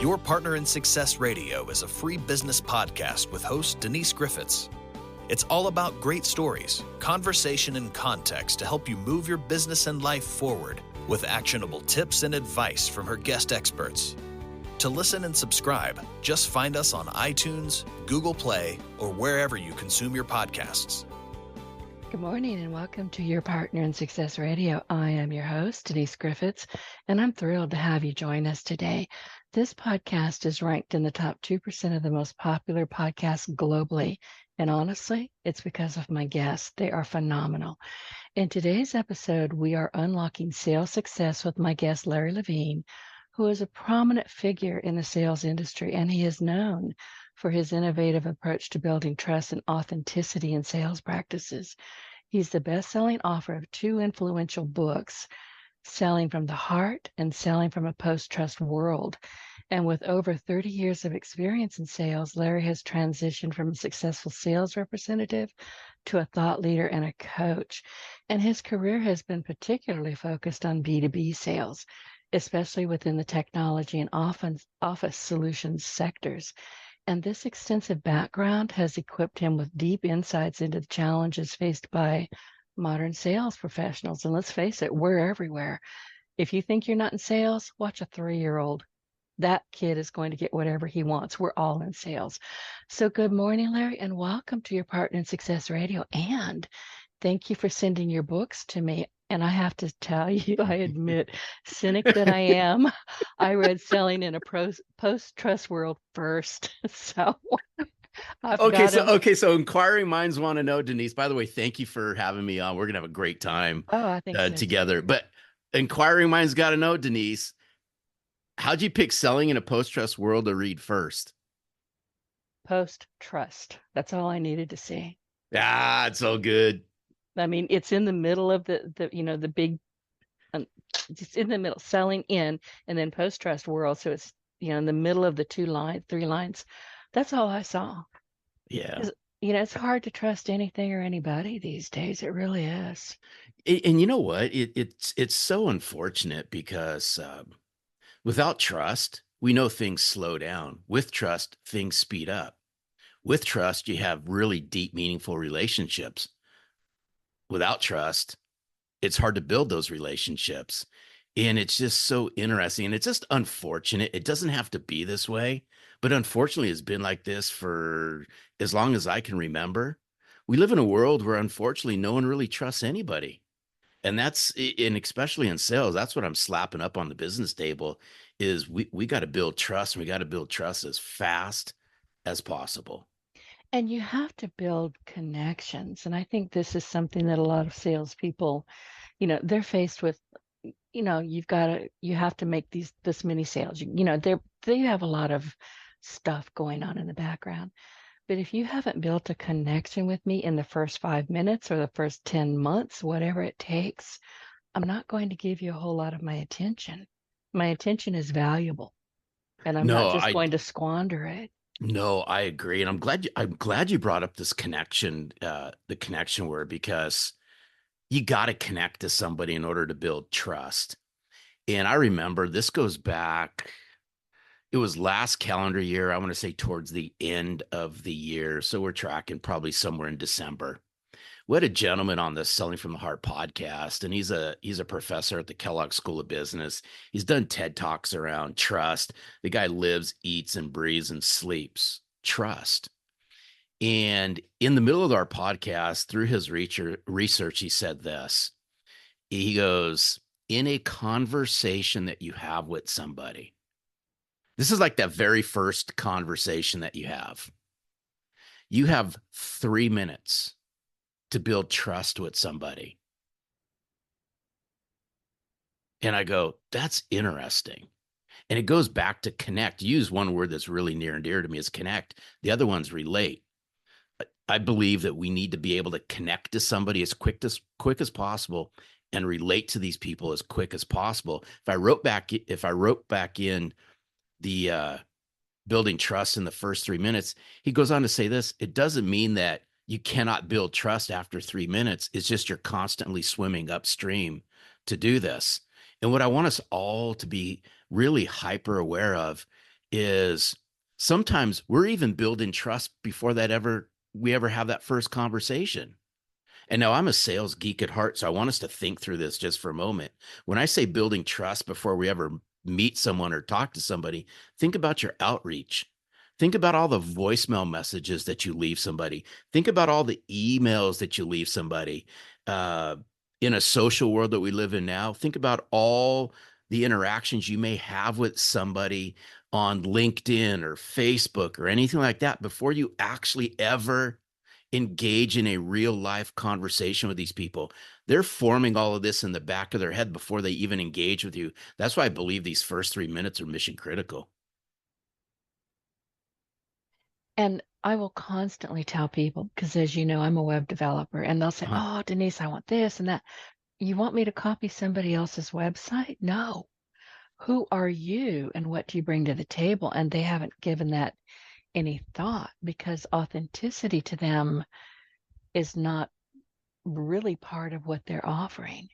Your Partner in Success Radio is a free business podcast with host Denise Griffitts. It's all about great stories, conversation, and context to help you move your business and life forward with actionable tips and advice from her guest experts. To listen and subscribe, just find us on iTunes, Google Play, or wherever you consume your podcasts. Good morning and welcome to Your Partner in Success Radio. I am your host, Denise Griffitts, and I'm thrilled to have you join us today. This podcast is ranked in the top 2% of the most popular podcasts globally. And honestly, it's because of my guests. They are phenomenal. In today's episode, we are unlocking sales success with my guest, Larry Levine, who is a prominent figure in the sales industry, and he is known for his innovative approach to building trust and authenticity in sales practices. He's the best-selling author of 2 influential books, Selling from the Heart and Selling from a Post-Trust World. And with over 30 years of experience in sales, Larry has transitioned from a successful sales representative to a thought leader and a coach. And his career has been particularly focused on B2B sales, especially within the technology and office solutions sectors. And this extensive background has equipped him with deep insights into the challenges faced by modern sales professionals. And let's face it, we're everywhere. If you think you're not in sales, watch a 3-year-old. That kid is going to get whatever he wants. We're all in sales. So good morning, Larry, and welcome to Your Partner in Success Radio. And thank you for sending your books to me. And I have to tell you, I admit, cynic that I am, I read Selling in a Post-Trust World first. So So inquiring minds want to know, Denise, by the way, thank you for having me on. We're going to have a great time I think so. together. But inquiring minds got to know, Denise, how'd you pick Selling in a Post-Trust World to read first? Post-trust. That's all I needed to see. It's so good. I mean, it's in the middle of the big, it's in the middle, selling in, and then post-trust world. So it's, in the middle of the 3 lines. That's all I saw. Yeah. It's hard to trust anything or anybody these days. It really is. And you know what? It's so unfortunate because without trust, we know things slow down. With trust, things speed up. With trust, you have really deep, meaningful relationships. Without trust, it's hard to build those relationships. And it's just so interesting. And it's just unfortunate. It doesn't have to be this way, but unfortunately, it's been like this for as long as I can remember. We live in a world where unfortunately, no one really trusts anybody. And especially in sales, that's what I'm slapping up on the business table is we got to build trust, and we got to build trust as fast as possible. And you have to build connections. And I think this is something that a lot of salespeople, they're faced with, you have to make this many sales. They have a lot of stuff going on in the background. But if you haven't built a connection with me in the first 5 minutes or the first 10 months, whatever it takes, I'm not going to give you a whole lot of my attention. My attention is valuable, and I'm not just going to squander it. No, I agree. And I'm glad you brought up this connection, the connection word, because you got to connect to somebody in order to build trust. And I remember this goes back, it was last calendar year. I want to say towards the end of the year. So we're tracking probably somewhere in December. We had a gentleman on the Selling from the Heart podcast, and he's a professor at the Kellogg School of Business. He's done TED Talks around trust. The guy lives, eats, and breathes and sleeps trust. And in the middle of our podcast, through his research, he said this. He goes, in a conversation that you have with somebody, this is like that very first conversation that you have 3 minutes to build trust with somebody. And I go, that's interesting. And it goes back to connect. Use one word that's really near and dear to me is connect. The other one's relate. I believe that we need to be able to connect to somebody as quick as possible and relate to these people as quick as possible. If I wrote back in the building trust in the first 3 minutes, he goes on to say this, it doesn't mean that you cannot build trust after 3 minutes. It's just you're constantly swimming upstream to do this. And what I want us all to be really hyper aware of is sometimes we're even building trust before we ever have that first conversation. And now I'm a sales geek at heart, so I want us to think through this just for a moment. When I say building trust before we ever meet someone or talk to somebody, think about your outreach. Think about all the voicemail messages that you leave somebody. Think about all the emails that you leave somebody. Uh, in a social world that we live in now, think about all the interactions you may have with somebody on LinkedIn or Facebook or anything like that before you actually ever engage in a real life conversation with these people. They're forming all of this in the back of their head before they even engage with you. That's why I believe these first 3 minutes are mission critical. And I will constantly tell people, because as you know, I'm a web developer, and they'll say, Uh-huh. "Oh, Denise, I want this and that." You want me to copy somebody else's website? No. Who are you and what do you bring to the table? And they haven't given that any thought, because authenticity to them is not really part of what they're offering.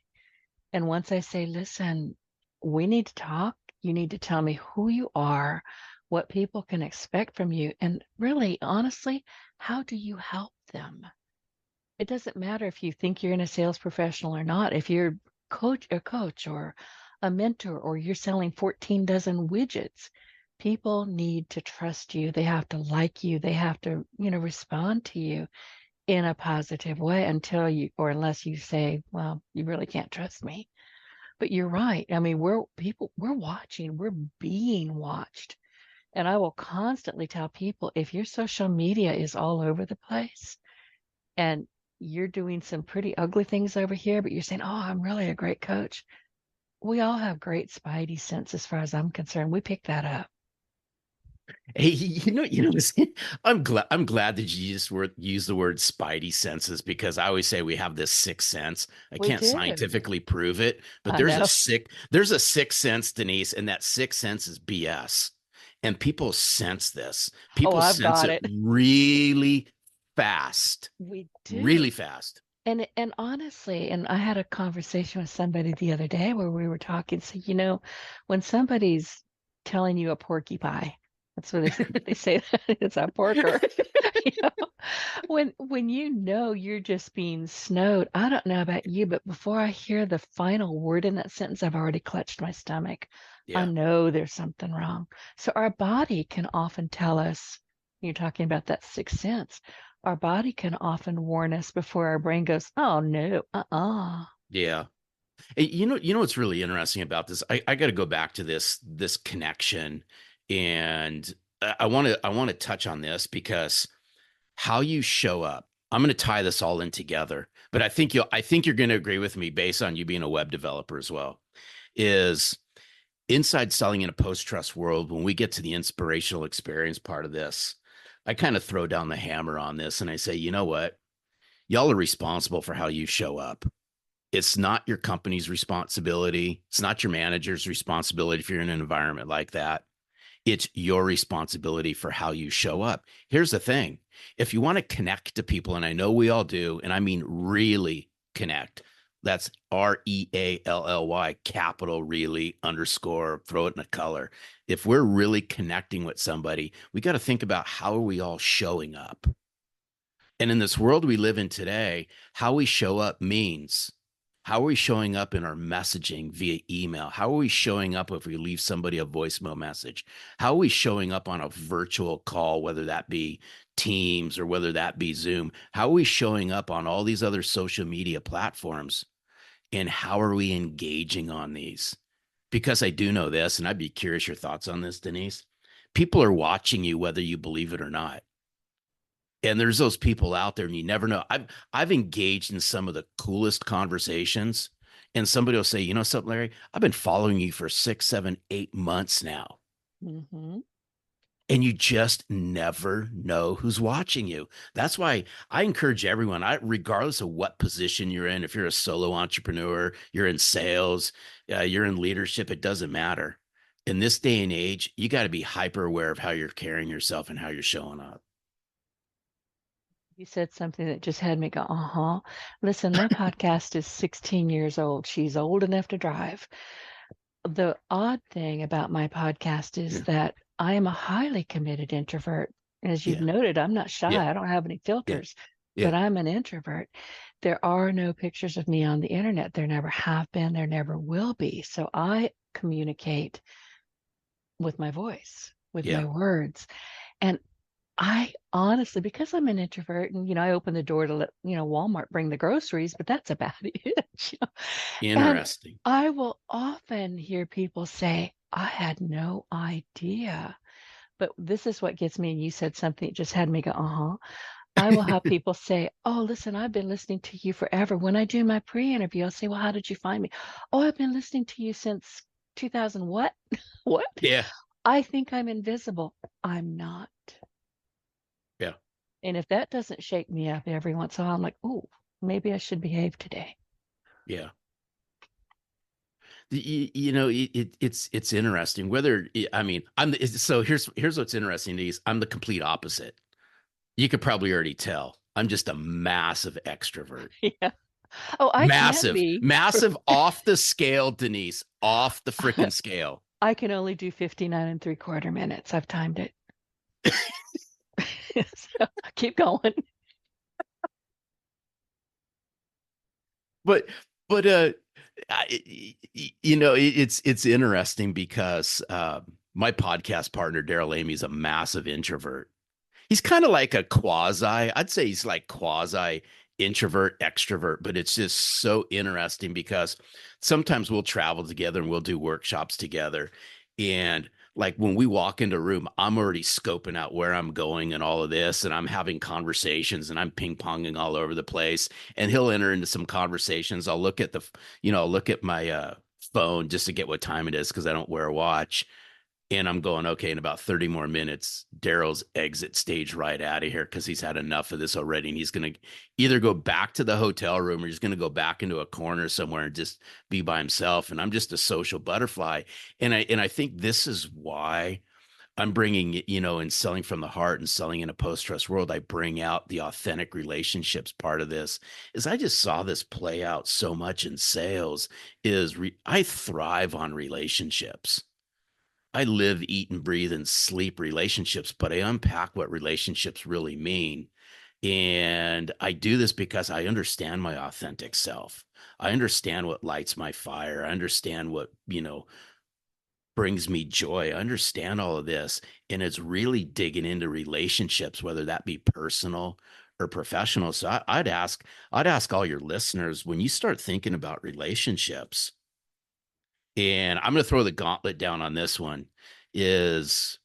And once I say, listen, we need to talk, you need to tell me who you are, what people can expect from you, and really, honestly, how do you help them? It doesn't matter if you think you're in a sales professional or not. If you're a coach or a mentor, or you're selling 14 dozen widgets, people need to trust you. They have to like you. They have to, respond to you in a positive way until you, or unless you say, well, you really can't trust me. But you're right. I mean, we're watching, we're being watched. And I will constantly tell people, if your social media is all over the place and you're doing some pretty ugly things over here, but you're saying, oh, I'm really a great coach. We all have great spidey sense as far as I'm concerned. We pick that up. Hey, I'm glad that you use the word spidey senses, because I always say we have this sixth sense. I We can't do. scientifically prove it, but I know. there's a sixth sense, Denise, and that sixth sense is BS. And people sense this. Oh, People I've sense got it it. really fast, We really do. fast. And honestly, and I had a conversation with somebody the other day where we were talking. So, when somebody's telling you a porky pie, that's what they say it's a porker. You know, when you're just being snowed. I don't know about you, but before I hear the final word in that sentence, I've already clutched my stomach. I Yeah. know there's something wrong. So our body can often tell us, you're talking about that sixth sense. Our body can often warn us before our brain goes, oh no, Yeah. Hey, you know what's really interesting about this? I got to go back to this connection, and I want to touch on this because how you show up. I'm going to tie this all in together, but I think you're going to agree with me based on you being a web developer as well. Is inside selling in a post-trust world, when we get to the inspirational experience part of this, I kind of throw down the hammer on this and I say, you know what? Y'all are responsible for how you show up. It's not your company's responsibility. It's not your manager's responsibility if you're in an environment like that. It's your responsibility for how you show up. Here's the thing. If you want to connect to people, and I know we all do, and I mean really connect, that's REALLY, capital really, underscore, throw it in a color. If we're really connecting with somebody, we got to think about how are we all showing up? And in this world we live in today, how we show up means how are we showing up in our messaging via email? How are we showing up if we leave somebody a voicemail message? How are we showing up on a virtual call, whether that be Teams or whether that be Zoom? How are we showing up on all these other social media platforms? And how are we engaging on these? Because I do know this, and I'd be curious your thoughts on this, Denise. People are watching you whether you believe it or not. And there's those people out there and you never know. I've engaged in some of the coolest conversations, and somebody will say, you know something, Larry, I've been following you for 6 7 8 months now. mm-hmm. And you just never know who's watching you. That's why I encourage everyone, regardless of what position you're in, if you're a solo entrepreneur, you're in sales, you're in leadership, it doesn't matter. In this day and age, you got to be hyper aware of how you're carrying yourself and how you're showing up. You said something that just had me go, uh-huh. Listen, my podcast is 16 years old. She's old enough to drive. The odd thing about my podcast is Yeah. that I am a highly committed introvert. As you've Yeah. noted, I'm not shy. Yeah. I don't have any Yeah. filters, Yeah. but I'm an introvert. There are no pictures of me on the internet. There never have been. There never will be. So I communicate with my voice, with Yeah. my words. And I honestly, because I'm an introvert and, I open the door to let, Walmart bring the groceries, but that's about it. And Interesting. I will often hear people say, I had no idea. But this is what gets me. And you said something that just had me go, uh-huh. I will have people say, oh, listen, I've been listening to you forever. When I do my pre-interview, I'll say, well, how did you find me? Oh, I've been listening to you since 2000. What? What? Yeah. I think I'm invisible. I'm not. Yeah. And if that doesn't shake me up every once in a while, I'm like, oh, maybe I should behave today. Yeah. It's interesting whether I mean so here's what's interesting is I'm the complete opposite. You could probably already tell. I'm just a massive extrovert. Yeah. Oh, I can Massive, be. massive off the scale, Denise, off the freaking scale. I can only do 59 3/4 minutes. I've timed it. So keep going. But but it's interesting because my podcast partner Daryl Amy is a massive introvert. He's kind of like a I'd say he's like quasi introvert, extrovert, but it's just so interesting because sometimes we'll travel together and we'll do workshops together. And like when we walk into a room, I'm already scoping out where I'm going and all of this, and I'm having conversations and I'm ping ponging all over the place. And he'll enter into some conversations. I'll look at I'll look at my phone just to get what time it is because I don't wear a watch. And I'm going, okay, in about 30 more minutes, Daryl's exit stage right out of here because he's had enough of this already. And he's going to either go back to the hotel room or he's going to go back into a corner somewhere and just be by himself. And I'm just a social butterfly. And I think this is why I'm bringing, and selling from the heart and selling in a post-trust world, I bring out the authentic relationships part of this is I just saw this play out so much in sales I thrive on relationships. I live, eat, and breathe and sleep relationships, but I unpack what relationships really mean. And I do this because I understand my authentic self. I understand what lights my fire. I understand what, brings me joy. I understand all of this. And it's really digging into relationships, whether that be personal or professional. So I'd ask all your listeners, when you start thinking about relationships, and I'm going to throw the gauntlet down on this one, is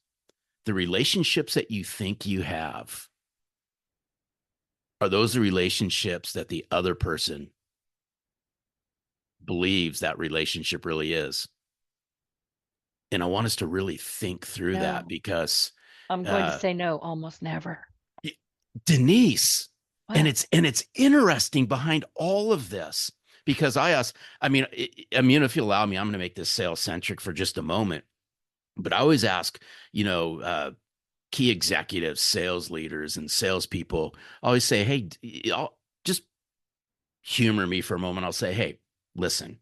the relationships that you think you have, are those the relationships that the other person believes that relationship really is? And I want us to really think through that No, because I'm going to say no, almost never. Denise, and What? it's interesting behind all of this because I mean, if you allow me, I'm going to make this sales centric for just a moment. But I always ask, key executives, sales leaders, and salespeople, I always say, hey, I'll just humor me for a moment. I'll say, hey, listen,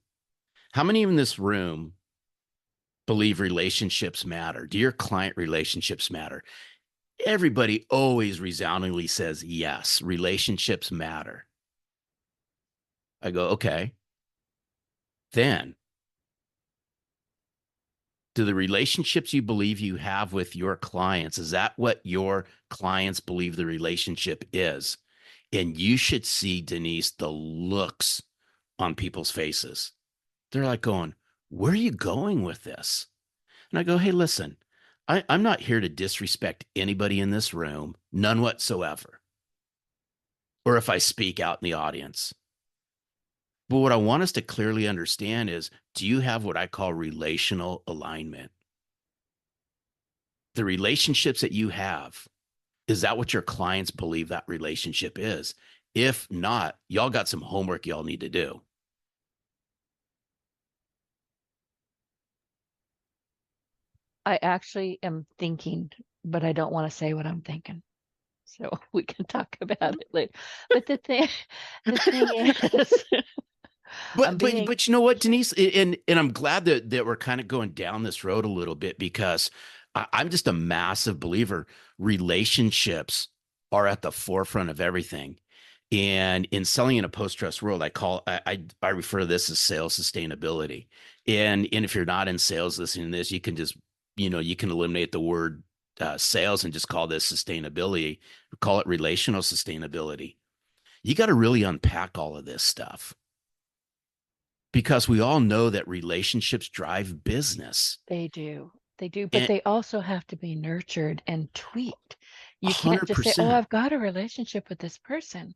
how many in this room believe relationships matter? Do your client relationships matter? Everybody always resoundingly says, yes, relationships matter. I go, okay, then do the relationships you believe you have with your clients, is that what your clients believe the relationship is? And you should see, Denise, the looks on people's faces. They're like going, where are you going with this? And I go, hey, listen, I'm not here to disrespect anybody in this room, none whatsoever. Or if I speak out in the audience. But what I want us to clearly understand is, do you have what I call relational alignment? The relationships that you have, is that what your clients believe that relationship is? If not, y'all got some homework y'all need to do. I actually am thinking, but I don't want to say what I'm thinking. So we can talk about it later. But the thing is, I'm being But you know what, Denise, and I'm glad that we're kind of going down this road a little bit because I'm just a massive believer. Relationships are at the forefront of everything. And in selling in a post-trust world, I refer to this as sales sustainability. And if you're not in sales listening to this, you can just, you can eliminate the word sales and just call this sustainability, call it relational sustainability. You got to really unpack all of this stuff because we all know that relationships drive business. They do. They do, but And they also have to be nurtured and tweaked. You can't just say, "Oh, 100%. I've got a relationship with this person."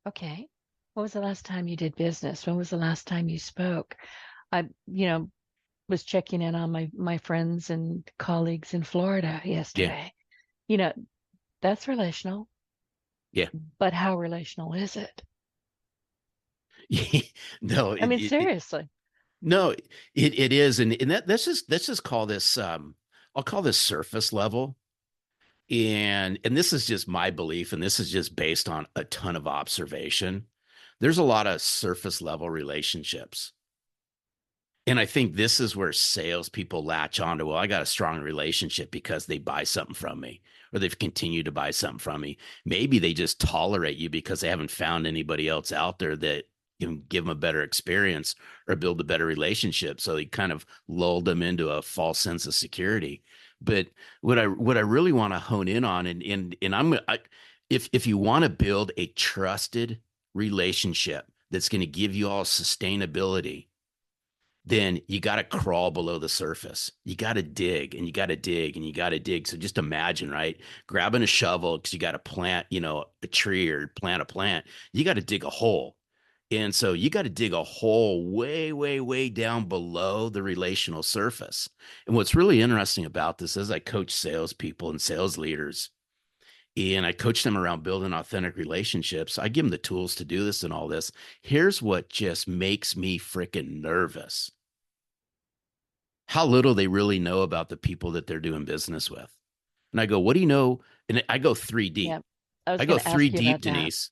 Okay. When was the last time you did business? When was the last time you spoke? I, was checking in on my friends and colleagues in Florida Yeah. yesterday. You know, that's relational, Yeah. but how relational is it? No, I mean, seriously. no, it is. And let's just call this, I'll call this surface level. And this is just my belief, and this is just based on a ton of observation. There's a lot of surface level relationships. And I think this is where salespeople latch onto, well, I got a strong relationship because they buy something from me or they've continued to buy something from me. Maybe they just tolerate you because they haven't found anybody else out there that can give them a better experience or build a better relationship. So they kind of lulled them into a false sense of security. But what I really want to hone in on, if you want to build a trusted relationship that's going to give you all sustainability, then you got to crawl below the surface. You got to dig and you got to dig and you got to dig. So just imagine, right? Grabbing a shovel because you got to plant, a tree or plant a plant. You got to dig a hole. And so you got to dig a hole way, way, way down below the relational surface. And what's really interesting about this is I coach salespeople and sales leaders, and I coach them around building authentic relationships. I give them the tools to do this and all this. Here's what just makes me freaking nervous: how little they really know about the people that they're doing business with. And I go, what do you know? And I go three Yeah. deep. I was I go going to three ask you deep, about that. Denise.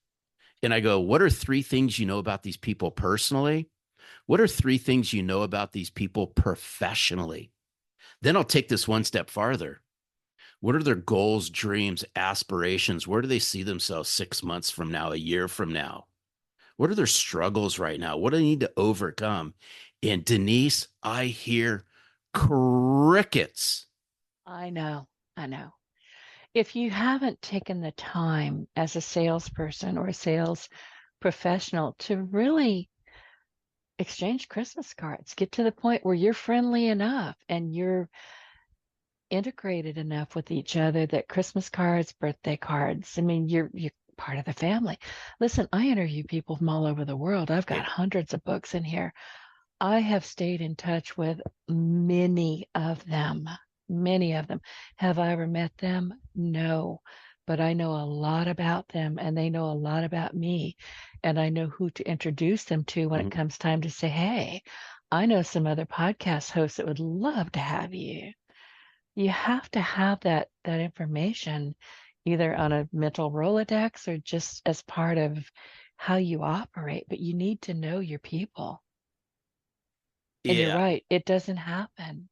And I go, what are three things you know about these people personally? What are three things you know about these people professionally? Then I'll take this one step farther. What are their goals, dreams, aspirations? Where do they see themselves 6 months from now, a year from now? What are their struggles right now? What do they need to overcome? And Denise, I hear crickets. I know. I know. If you haven't taken the time as a salesperson or a sales professional to really exchange Christmas cards, get to the point where you're friendly enough and you're integrated enough with each other that Christmas cards, birthday cards, I mean, you're part of the family. Listen, I interview people from all over the world. I've got Yeah. hundreds of books in here. I have stayed in touch with many of them. Many of them. Have I ever met them? No. But I know a lot about them and they know a lot about me. And I know who to introduce them to when it Mhm. comes time to say, hey, I know some other podcast hosts that would love to have you. You have to have that information either on a mental Rolodex or just as part of how you operate, but you need to know your people. And you're Yeah. right, it doesn't happen.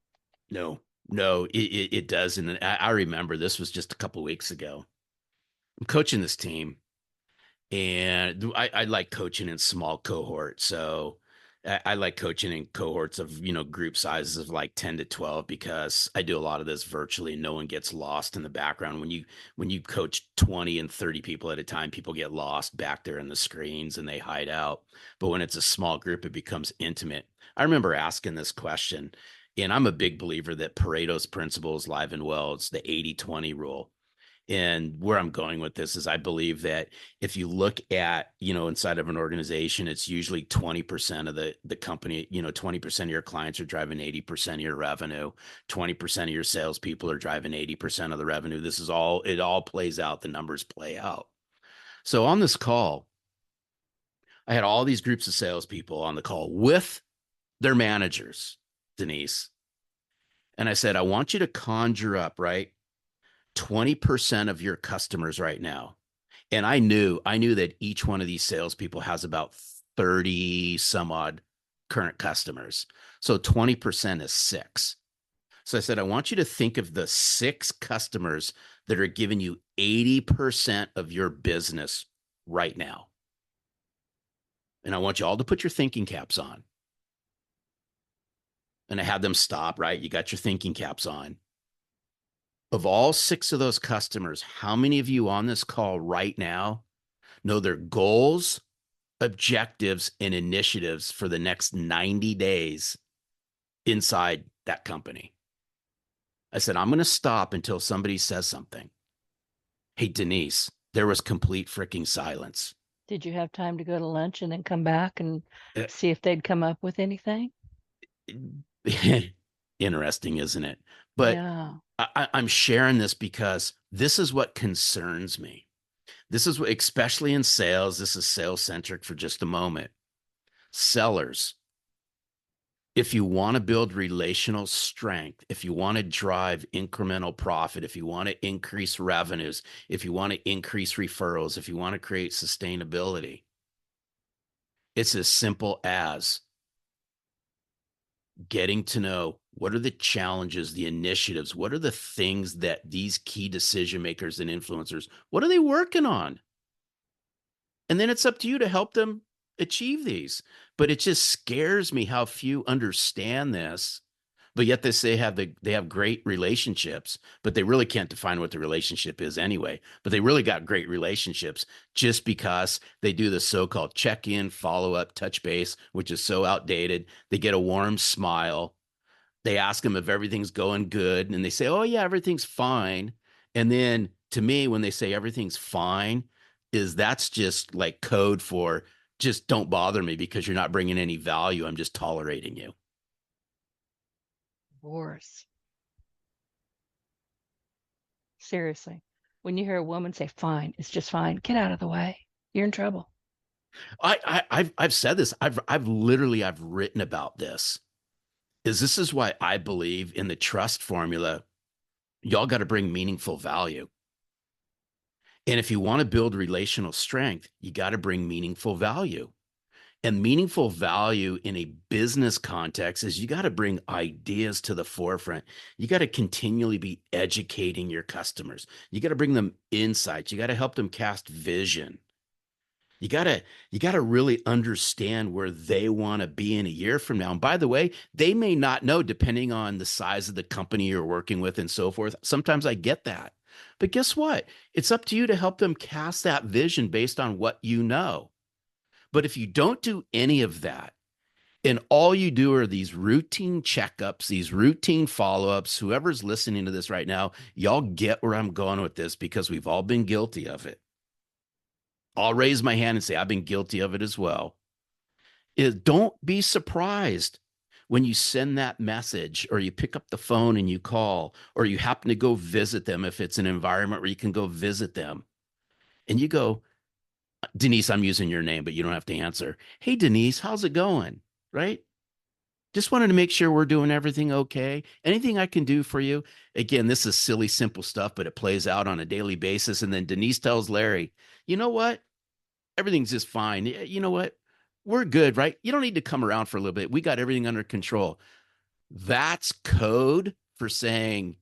No, no, it does. And I remember this was just a couple of weeks ago. I'm coaching this team, and I like coaching in small cohorts. So I like coaching in cohorts of, group sizes of like 10 to 12 because I do a lot of this virtually and no one gets lost in the background. When you coach 20 and 30 people at a time, people get lost back there in the screens and they hide out. But when it's a small group, it becomes intimate. I remember asking this question, and I'm a big believer that Pareto's principle is live and well. It's the 80-20 rule. And where I'm going with this is I believe that if you look at, inside of an organization, it's usually 20% of the company, 20% of your clients are driving 80% of your revenue. 20% of your salespeople are driving 80% of the revenue. It all plays out. The numbers play out. So on this call, I had all these groups of salespeople on the call with their managers, Denise. And I said, I want you to conjure up, right, 20% of your customers right now. And I knew that each one of these salespeople has about 30 some odd current customers. So 20% is 6. So I said, I want you to think of the 6 customers that are giving you 80% of your business right now. And I want you all to put your thinking caps on. And I had them stop, right? You got your thinking caps on. Of all 6 of those customers, how many of you on this call right now know their goals, objectives, and initiatives for the next 90 days inside that company? I said, I'm going to stop until somebody says something. Hey, Denise, there was complete freaking silence. Did you have time to go to lunch and then come back and Uh, see if they'd come up with anything? Interesting, isn't it? But Yeah. I'm sharing this because this is what concerns me. This is what, especially in sales, this is sales centric for just a moment. Sellers, if you want to build relational strength, if you want to drive incremental profit, if you want to increase revenues, if you want to increase referrals, if you want to create sustainability, it's as simple as getting to know what are the challenges, the initiatives, what are the things that these key decision makers and influencers, what are they working on? And then it's up to you to help them achieve these. But it just scares me how few understand this. But yet they say they have great relationships, but they really can't define what the relationship is anyway. But they really got great relationships just because they do the so-called check-in, follow-up, touch base, which is so outdated. They get a warm smile. They ask them if everything's going good, and they say, "Oh yeah, everything's fine." And then to me, when they say everything's fine, that's just like code for just don't bother me because you're not bringing any value. I'm just tolerating you. Divorce. Seriously. When you hear a woman say, fine, it's just fine, get out of the way. You're in trouble. I've said this. I've literally written about this. This is why I believe in the trust formula. Y'all got to bring meaningful value. And if you want to build relational strength, you got to bring meaningful value. And meaningful value in a business context is you got to bring ideas to the forefront. You got to continually be educating your customers. You got to bring them insights. You got to help them cast vision. You got to really understand where they want to be in a year from now. And by the way, they may not know depending on the size of the company you're working with and so forth. Sometimes I get that. But guess what? It's up to you to help them cast that vision based on what you know. But if you don't do any of that, and all you do are these routine checkups, these routine follow-ups, whoever's listening to this right now, y'all get where I'm going with this because we've all been guilty of it. I'll raise my hand and say, I've been guilty of it as well. Don't be surprised when you send that message or you pick up the phone and you call or you happen to go visit them if it's an environment where you can go visit them. And you go, Denise, I'm using your name, but you don't have to answer. Hey, Denise, how's it going? Right? Just wanted to make sure we're doing everything okay. Anything I can do for you? Again, this is silly, simple stuff, but it plays out on a daily basis. And then Denise tells Larry, you know what? Everything's just fine. You know what? We're good, right? You don't need to come around for a little bit. We got everything under control. That's code for saying,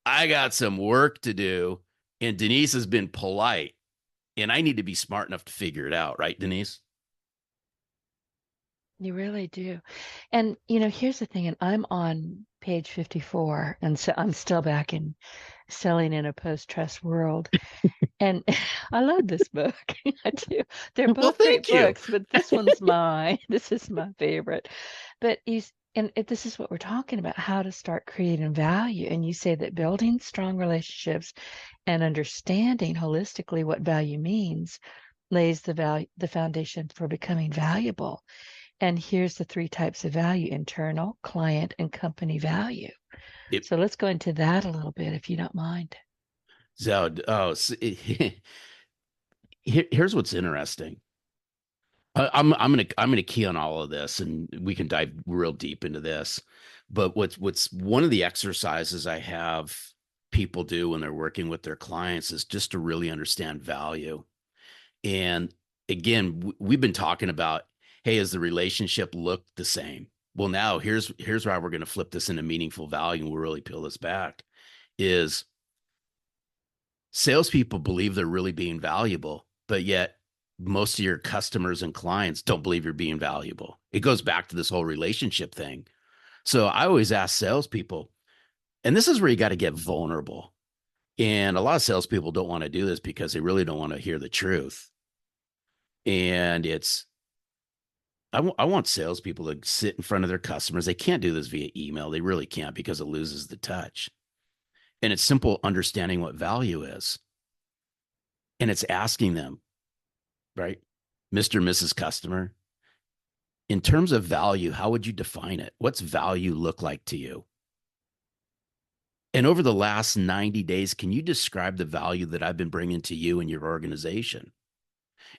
I got some work to do. And Denise has been polite. And I need to be smart enough to figure it out, right, Denise? You really do. And, here's the thing, and I'm on page 54, and so I'm still back in selling in a post-trust world. And I love this book. I do. They're Well, both great thank you. books, but this one's mine. This is my favorite. But this is what we're talking about, how to start creating value. And you say that building strong relationships and understanding holistically what value means lays the foundation for becoming valuable. And here's the 3 types of value: internal, client, and company value. So let's go into that a little bit, if you don't mind. So, here's what's interesting. I'm gonna key on all of this, and we can dive real deep into this. But what's one of the exercises I have people do when they're working with their clients is just to really understand value. And again, we've been talking about Hey, is the relationship look the same? Well, now here's why we're going to flip this into meaningful value and we'll really peel this back is salespeople believe they're really being valuable, but yet most of your customers and clients don't believe you're being valuable. It goes back to this whole relationship thing. So I always ask salespeople, and this is where you got to get vulnerable. And a lot of salespeople don't want to do this because they really don't want to hear the truth. And I want salespeople to sit in front of their customers. They can't do this via email. They really can't because it loses the touch. And it's simple understanding what value is. And it's asking them, right? Mr. and Mrs. Customer, in terms of value, how would you define it? What's value look like to you? And over the last 90 days, can you describe the value that I've been bringing to you and your organization?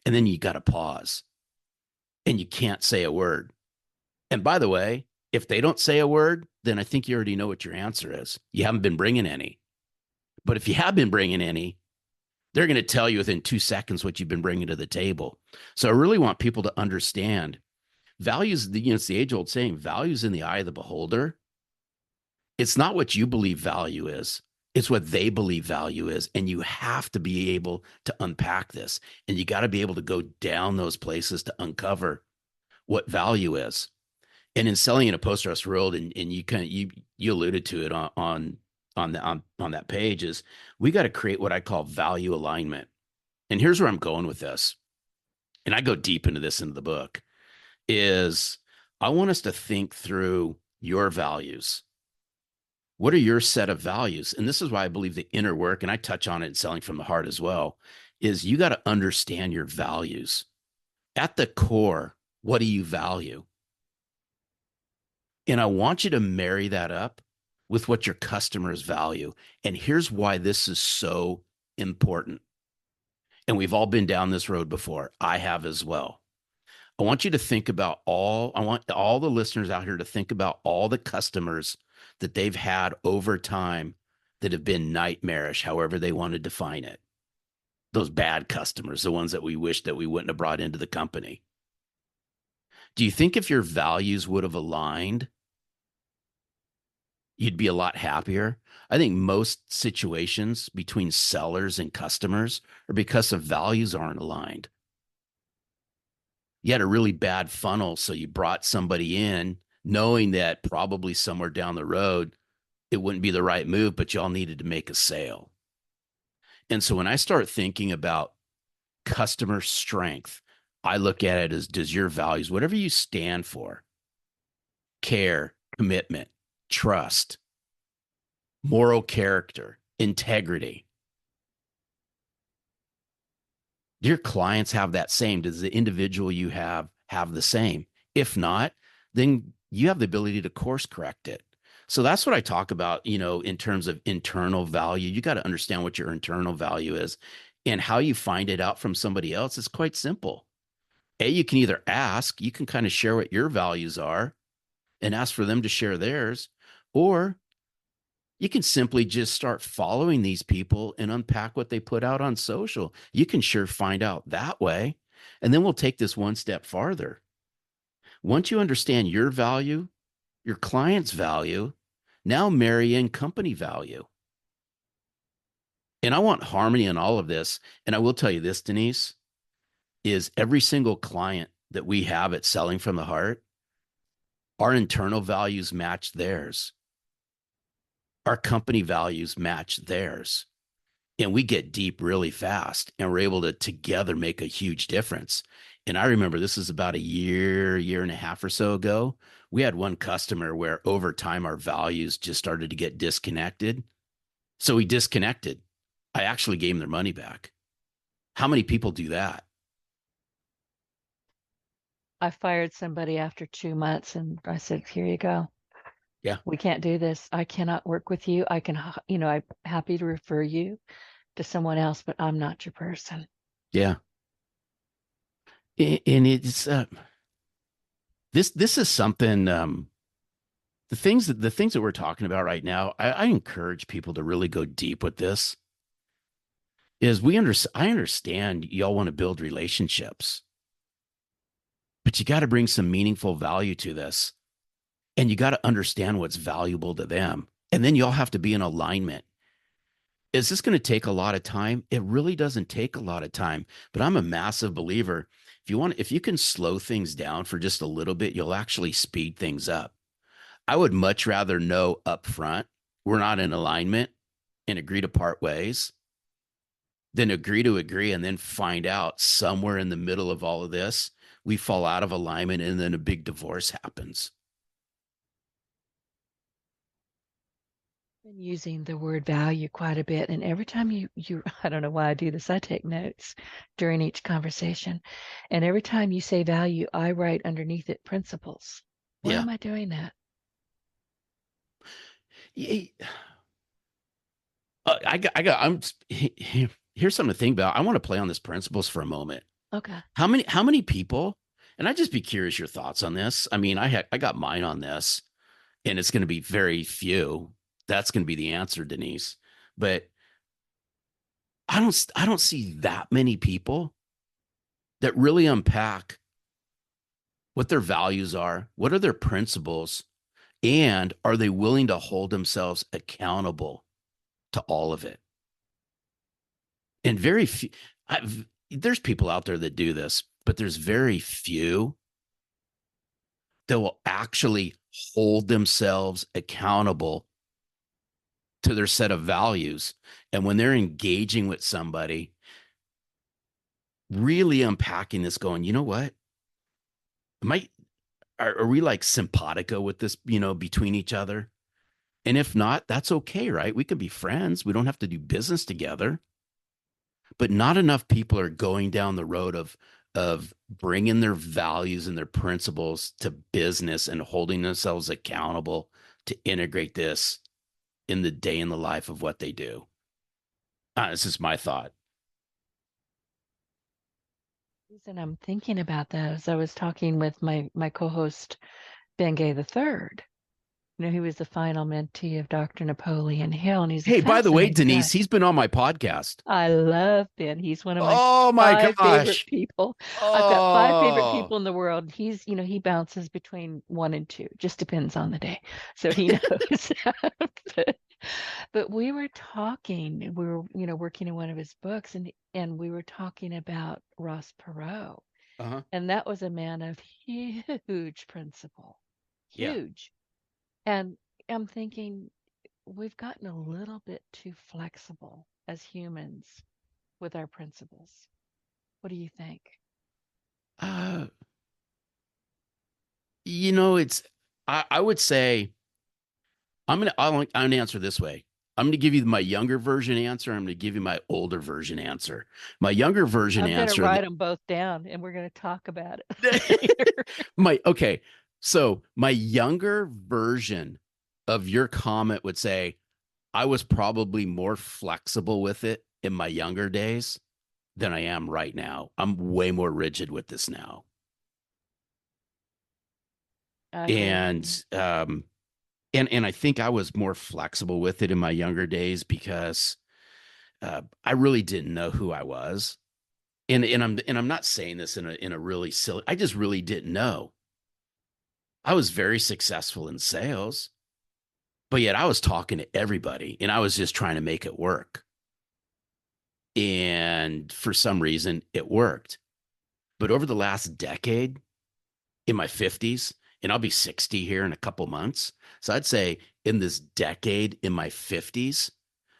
And then you got to pause and you can't say a word. And by the way, if they don't say a word, then I think you already know what your answer is. You haven't been bringing any. But if you have been bringing any, they're going to tell you within 2 seconds what you've been bringing to the table. So I really want people to understand values. It's the age old saying, values in the eye of the beholder. It's not what you believe value is. It's what they believe value is. And you have to be able to unpack this. And you got to be able to go down those places to uncover what value is. And in selling in a post-trust world, and you alluded to it on that page, is we got to create what I call value alignment. And here's where I'm going with this. And I go deep into this into the book, is I want us to think through your values. What are your set of values? And this is why I believe the inner work, and I touch on it in Selling from the Heart as well, is you got to understand your values. At the core, what do you value? And I want you to marry that up with what your customers value. And here's why this is so important. And we've all been down this road before. I have as well. I want you to think about I want all the listeners out here to think about all the customers that they've had over time that have been nightmarish, however they want to define it. Those bad customers, the ones that we wish that we wouldn't have brought into the company. Do you think if your values would have aligned, you'd be a lot happier? I think most situations between sellers and customers are because the values aren't aligned. You had a really bad funnel, so you brought somebody in knowing that probably somewhere down the road, it wouldn't be the right move, but y'all needed to make a sale. And so when I start thinking about customer strength, I look at it as, does your values, whatever you stand for, care, commitment, trust, moral character, integrity, do your clients have that same? Does the individual you have the same? If not, then you have the ability to course correct it. So that's what I talk about, in terms of internal value. You got to understand what your internal value is, and how you find it out from somebody else is quite simple. You can either ask, you can kind of share what your values are and ask for them to share theirs, or you can simply just start following these people and unpack what they put out on social. You can sure find out that way. And then we'll take this one step farther. Once you understand your value, your client's value, now marry in company value. And I want harmony in all of this. And I will tell you this, Denise, is every single client that we have at Selling from the Heart, our internal values match theirs. Our company values match theirs. And we get deep really fast, and we're able to together make a huge difference. And I remember this is about a year and a half or so ago. We had one customer where over time our values just started to get disconnected. So we disconnected. I actually gave them their money back. How many people do that? I fired somebody after 2 months and I said, here you go. Yeah. We can't do this. I cannot work with you. I'm happy to refer you to someone else, but I'm not your person. Yeah. And it's this is something, the things that we're talking about right now, I encourage people to really go deep with this. I understand y'all want to build relationships. but you got to bring some meaningful value to this. And you got to understand what's valuable to them. And then you all have to be in alignment. Is this going to take a lot of time? It really doesn't take a lot of time, but I'm a massive believer. If you can slow things down for just a little bit, you'll actually speed things up. I would much rather know up front we're not in alignment and agree to part ways than agree to agree and then find out somewhere in the middle of all of this, we fall out of alignment and then a big divorce happens. Been using the word value quite a bit, and every time you I don't know why I do this, I take notes during each conversation, and every time you say value, I write underneath it principles. Why Yeah. am I doing that? Here's something to think about. I want to play on this principles for a moment. Okay. How many people, and I'd just be curious your thoughts on this. I mean, I got mine on this, and it's going to be very few. That's going to be the answer, Denise. But I don't see that many people that really unpack what their values are, what are their principles, and are they willing to hold themselves accountable to all of it? And very few, there's people out there that do this, but there's very few that will actually hold themselves accountable to their set of values. And when they're engaging with somebody, really unpacking this, going, you know what? Are we like simpatico with this, between each other? And if not, that's okay, right? We can be friends. We don't have to do business together. But not enough people are going down the road of bringing their values and their principles to business and holding themselves accountable to integrate this in the day in the life of what they do. This is my thought. The reason I'm thinking about that is I was talking with my co-host Ben Gay III. He was the final mentee of Dr. Napoleon Hill, and he's Hey, by the way, fascinating Denise, guy. he's been on my podcast. I love Ben. He's one of my Oh my five favorite gosh. people. I've got five favorite Oh, people in the world. He bounces between 1 and 2. Just depends on the day. So he knows. But we were talking, we were, working in one of his books, and we were talking about Ross Perot. uh-huh. And that was a man of huge principle. Yeah. Huge. And I'm thinking we've gotten a little bit too flexible as humans with our principles. What do you think? Uh, it's, I would say, I'm gonna answer this way. I'm gonna give you my younger version answer. I'm gonna give you my older version answer. My younger version I'm going to answer. write them both down, and we're going to talk about it later. Okay. So my younger version of your comment would say, I was probably more flexible with it in my younger days than I am right now. I'm way more rigid with this now. I And and I think I was more flexible with it in my younger days because I really didn't know who I was. And I'm not saying this in a really silly, I just really didn't know. I was very successful in sales, but yet I was talking to everybody and I was just trying to make it work. And for some reason it worked. But over the last decade, in my 50s, and I'll be 60 here in a couple months. So I'd say in this decade in my 50s,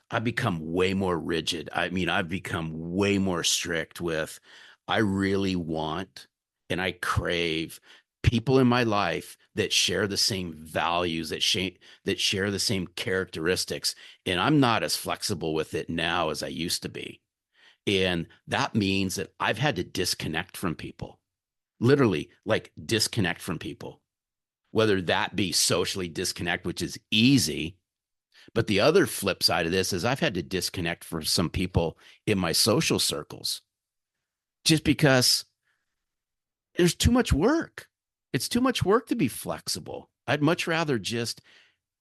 I've become way more rigid. I mean, I've become way more strict with, I really want and I crave people in my life that share the same values, that share the same characteristics. And I'm not as flexible with it now as I used to be. And that means that I've had to disconnect from people, literally like disconnect from people, whether that be socially disconnect, which is easy. But the other flip side of this is I've had to disconnect from some people in my social circles just because there's too much work. It's too much work to be flexible. I'd much rather just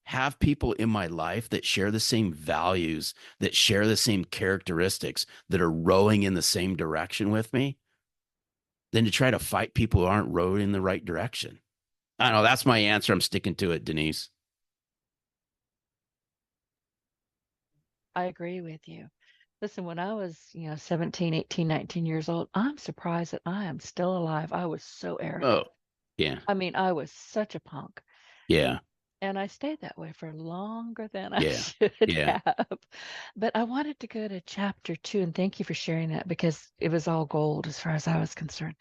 have people in my life that share the same values, that share the same characteristics, that are rowing in the same direction with me. than to try to fight people who aren't rowing in the right direction. I don't know. That's my answer. I'm sticking to it, Denise. I agree with you. Listen, when I was, 17, 18, 19 years old, I'm surprised that I am still alive. I was so Oh, arrogant. yeah. I mean, I was such a punk. Yeah. And I stayed that way for longer than I Yeah. should Yeah. have. But I wanted to go to chapter 2, and thank you for sharing that because it was all gold as far as I was concerned.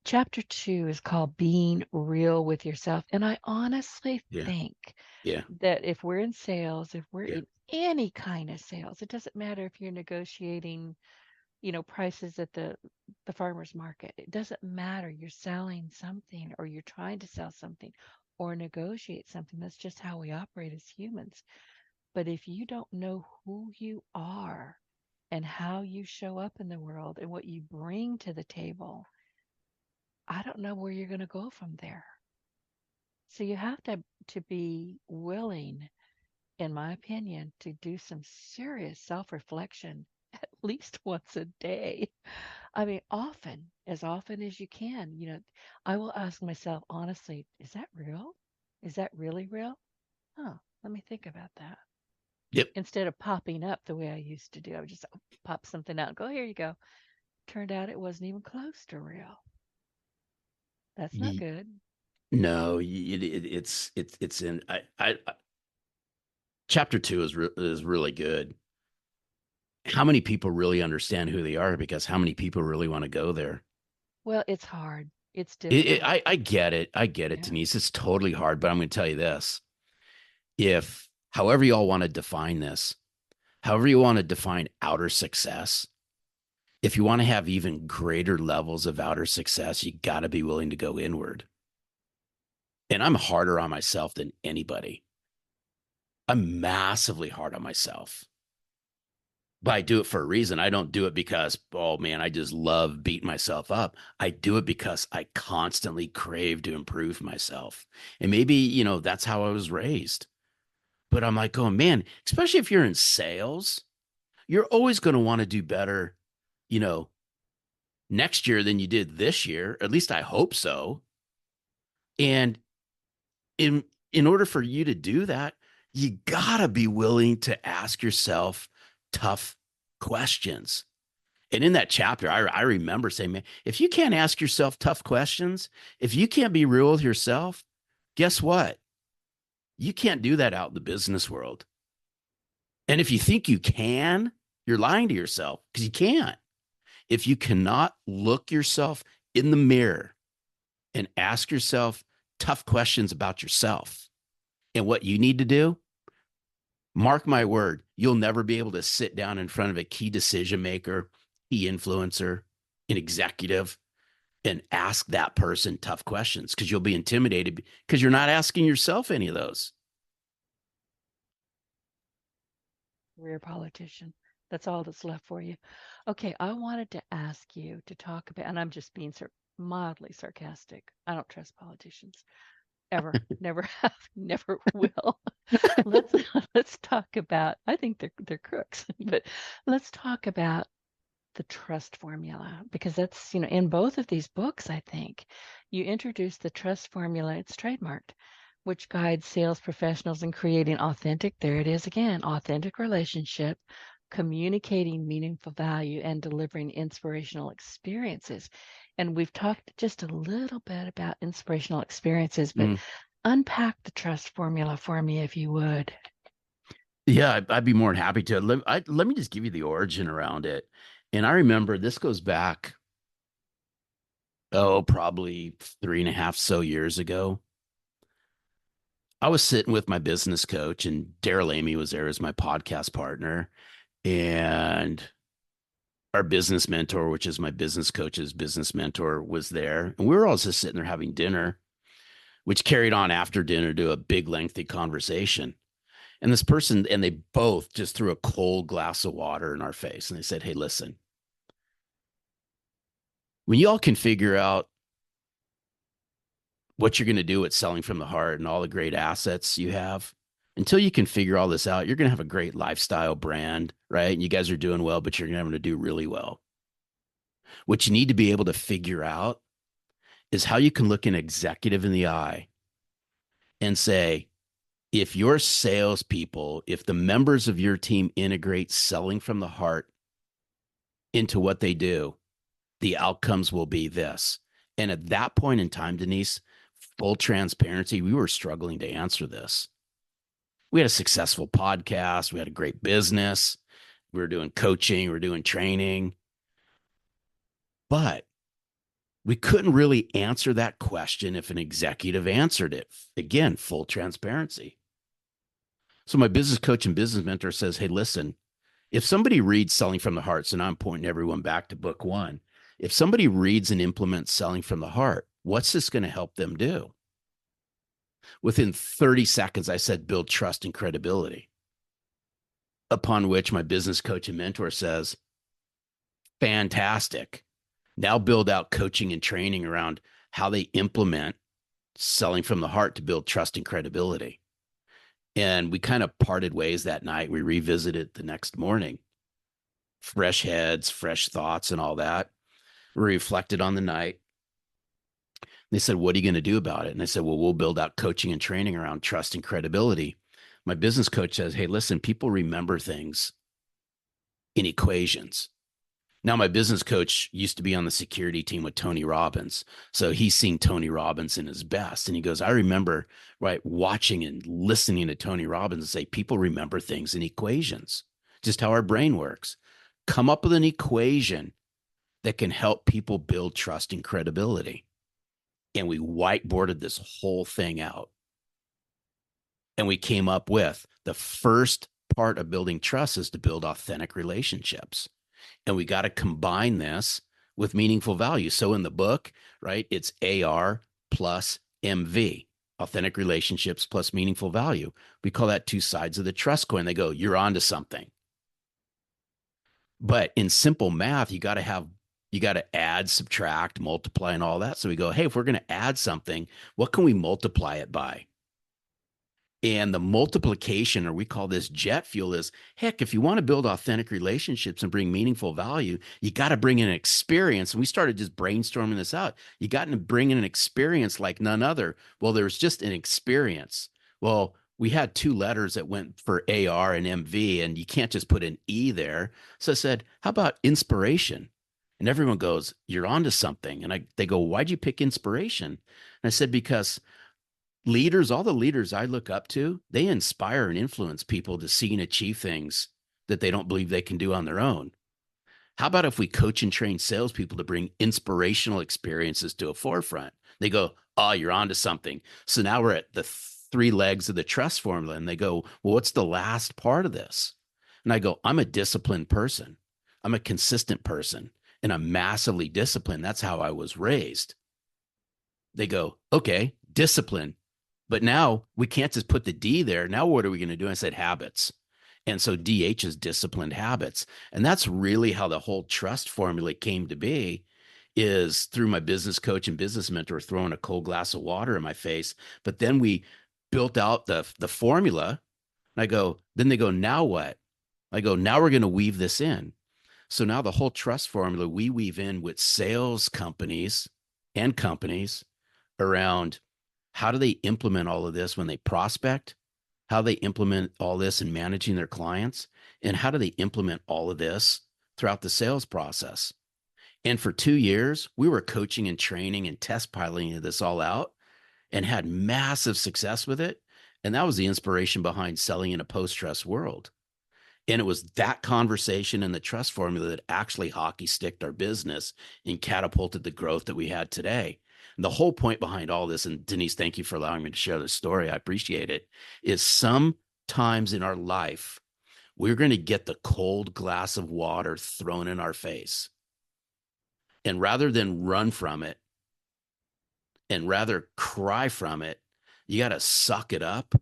Chapter 2 is called Being Real with Yourself. And I honestly Yeah. think Yeah. that if we're in sales, if we're Yeah. in any kind of sales, it doesn't matter if you're negotiating, prices at the farmer's market. It doesn't matter. You're selling something or you're trying to sell something or negotiate something. That's just how we operate as humans. But if you don't know who you are and how you show up in the world and what you bring to the table, I don't know where you're going to go from there. So you have to be willing, in my opinion, to do some serious self-reflection at least once a day. I mean, often as you can, I will ask myself honestly, is that real? Is that really real? Huh, let me think about that. Yep. Instead of popping up the way I used to do, I would just pop something out and go, here you go. Turned out it wasn't even close to real. That's not good. No, it's in chapter 2 is really good. How many people really understand who they are? Because how many people really want to go there? Well, it's hard. It's difficult. I get it. I get it, Yeah. Denise. It's totally hard, but I'm going to tell you this. If, however you all want to define this, however you want to define outer success, if you want to have even greater levels of outer success, you got to be willing to go inward. And I'm harder on myself than anybody. I'm massively hard on myself. But I do it for a reason. I don't do it because, oh man, I just love beating myself up. I do it because I constantly crave to improve myself. And maybe, that's how I was raised. But I'm like, oh man, especially if you're in sales, you're always going to want to do better, you know, next year than you did this year. At least I hope so. And in order for you to do that, you gotta be willing to ask yourself tough questions. And in that chapter, I remember saying, man, if you can't ask yourself tough questions, if you can't be real with yourself, guess what? You can't do that out in the business world. And if you think you can, you're lying to yourself because you can't. If you cannot look yourself in the mirror and ask yourself tough questions about yourself and what you need to do, mark my word, you'll never be able to sit down in front of a key decision maker, key influencer, an executive, and ask that person tough questions because you'll be intimidated because you're not asking yourself any of those. Career politician. That's all that's left for you. Okay, I wanted to ask you to talk about, and I'm just being mildly sarcastic. I don't trust politicians ever. Never have, never will. let's let's talk about. I think they're crooks, but let's talk about the trust formula because that's in both of these books. I think you introduce the trust formula. It's trademarked, which guides sales professionals in creating authentic, there it is again, authentic relationship, communicating meaningful value, and delivering inspirational experiences. And we've talked just a little bit about inspirational experiences, but unpack the trust formula for me if you would. Yeah, I'd be more than happy to. Let me just give you the origin around it. And I remember this goes back, probably 3.5 so years ago. I was sitting with my business coach, and Daryl Amy was there as my podcast partner, and our business mentor, which is my business coach's business mentor, was there. And we were all just sitting there having dinner, which carried on after dinner to a big, lengthy conversation. And this person, and they both just threw a cold glass of water in our face. And they said, hey, listen, when y'all can figure out what you're going to do with selling from the heart and all the great assets you have, until you can figure all this out, you're going to have a great lifestyle brand, right? And you guys are doing well, but you're going to have to do really well. What you need to be able to figure out is how you can look an executive in the eye and say, if your salespeople, if the members of your team integrate selling from the heart into what they do, the outcomes will be this. And at that point in time, Denise, full transparency, we were struggling to answer this. We had a successful podcast. We had a great business. We were doing coaching. We were doing training. But we couldn't really answer that question if an executive answered it. Again, full transparency. So my business coach and business mentor says, hey, listen, if somebody reads Selling from the Heart, and I'm pointing everyone back to book 1, if somebody reads and implements Selling from the Heart, what's this going to help them do? Within 30 seconds, I said, build trust and credibility. Upon which my business coach and mentor says, fantastic. Now build out coaching and training around how they implement Selling from the Heart to build trust and credibility. And we kind of parted ways that night. We revisited the next morning. Fresh heads, fresh thoughts, and all that. We reflected on the night. They said, what are you going to do about it? And I said, well, we'll build out coaching and training around trust and credibility. My business coach says, hey, listen, people remember things in equations. Now, my business coach used to be on the security team with Tony Robbins. So he's seen Tony Robbins in his best. And he goes, I remember watching and listening to Tony Robbins and say, people remember things in equations, just how our brain works. Come up with an equation that can help people build trust and credibility. And we whiteboarded this whole thing out. And we came up with the first part of building trust is to build authentic relationships. And we got to combine this with meaningful value. So in the book, it's AR plus MV, authentic relationships plus meaningful value. We call that two sides of the trust coin. They go, you're onto something. But in simple math, you got to add, subtract, multiply, and all that. So we go, hey, if we're going to add something, what can we multiply it by? And the multiplication, or we call this jet fuel, is, heck, if you want to build authentic relationships and bring meaningful value, you got to bring in an experience. And we started just brainstorming this out. You got to bring in an experience like none other. Well, there's just an experience. Well, we had 2 letters that went for AR and MV, and you can't just put an E there. So I said, how about inspiration? And everyone goes, you're onto something. And they go, why'd you pick inspiration? And I said, because leaders, all the leaders I look up to, they inspire and influence people to see and achieve things that they don't believe they can do on their own. How about if we coach and train salespeople to bring inspirational experiences to a forefront? They go, oh, you're onto something. So now we're at the 3 legs of the trust formula. And they go, well, what's the last part of this? And I go, I'm a disciplined person. I'm a consistent person. And I'm massively disciplined. That's how I was raised. They go, okay, discipline. But now we can't just put the D there. Now what are we going to do? I said habits. And so DH is disciplined habits. And that's really how the whole trust formula came to be, is through my business coach and business mentor throwing a cold glass of water in my face. But then we built out the formula. And then they go, now what? I go, now we're going to weave this in. So now the whole trust formula, we weave in with sales companies and companies around how do they implement all of this when they prospect, how they implement all this in managing their clients, and how do they implement all of this throughout the sales process. And for 2 years, we were coaching and training and test piloting this all out and had massive success with it. And that was the inspiration behind Selling in a Post-Trust World. And it was that conversation and the trust formula that actually hockey sticked our business and catapulted the growth that we had today. And the whole point behind all this, and Denise, thank you for allowing me to share this story, I appreciate it, is sometimes in our life, we're going to get the cold glass of water thrown in our face. And rather than run from it and rather cry from it, you got to suck it up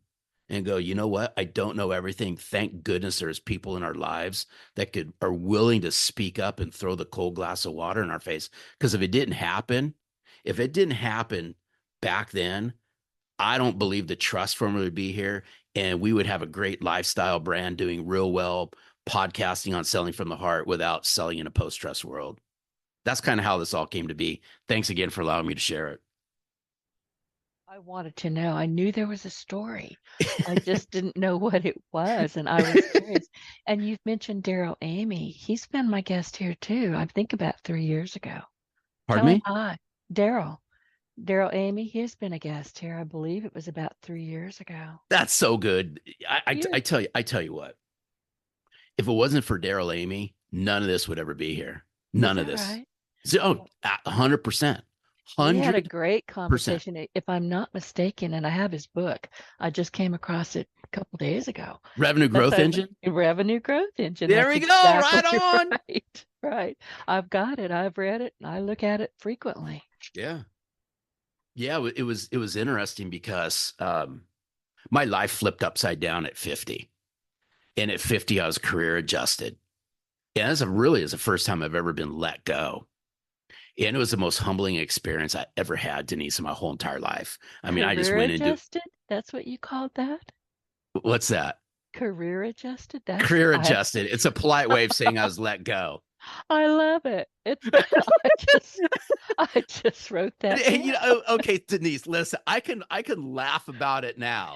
and go, you know what? I don't know everything. Thank goodness there's people in our lives that are willing to speak up and throw the cold glass of water in our face. Because if it didn't happen back then, I don't believe the trust formula would be here, and we would have a great lifestyle brand doing real well, podcasting on Selling from the Heart without selling in a post-trust world. That's kind of how this all came to be. Thanks again for allowing me to share it. I wanted to know. I knew there was a story. I just didn't know what it was, and I was curious. And you've mentioned Daryl Amy. He's been my guest here too. I think about 3 years ago. Pardon Tell him me? hi. Daryl. Daryl Amy, he's been a guest here. I believe it was about 3 years ago. That's so good. Yeah. I tell you what, if it wasn't for Daryl Amy, none of this would ever be here. Is None of that this. right? So, Well, 100%. we had a 100%. great conversation. If I'm not mistaken, and I have his book, I just came across it a couple days ago. Revenue That's growth a engine. revenue growth engine. There That's we go. exactly Right on. right. Right. I've got it. I've read it. And I look at it frequently. Yeah. Yeah. It was interesting because my life flipped upside down at 50. And at 50, I was career adjusted. Yeah, that's really is the first time I've ever been let go. And it was the most humbling experience I ever had, Denise, in my whole entire life. I mean, I just Career went into adjusted? That's what you called that? what's that? Career adjusted? That's Career I adjusted. It's a polite way of saying I was let go. I love it. It's I just wrote that And, down. okay, Denise, listen, I can laugh about it now.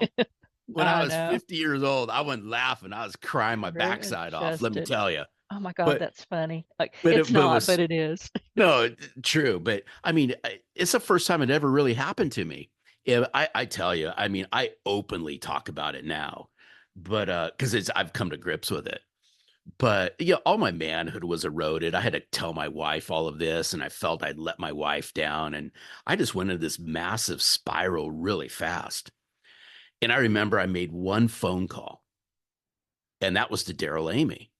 When I I was know. 50 years old, I wasn't laughing. I was crying my Career backside off, let me adjusted. tell you. Oh my God, But that's funny. Like but it's it but it not, but was it is. no true. But I mean, it's the first time it ever really happened to me. Yeah, I tell you, I mean, I openly talk about it now, but because it's I've come to grips with it. But yeah, all my manhood was eroded. I had to tell my wife all of this, and I felt I'd let my wife down, and I just went into this massive spiral really fast. And I remember I made one phone call, and that was to Daryl Amy.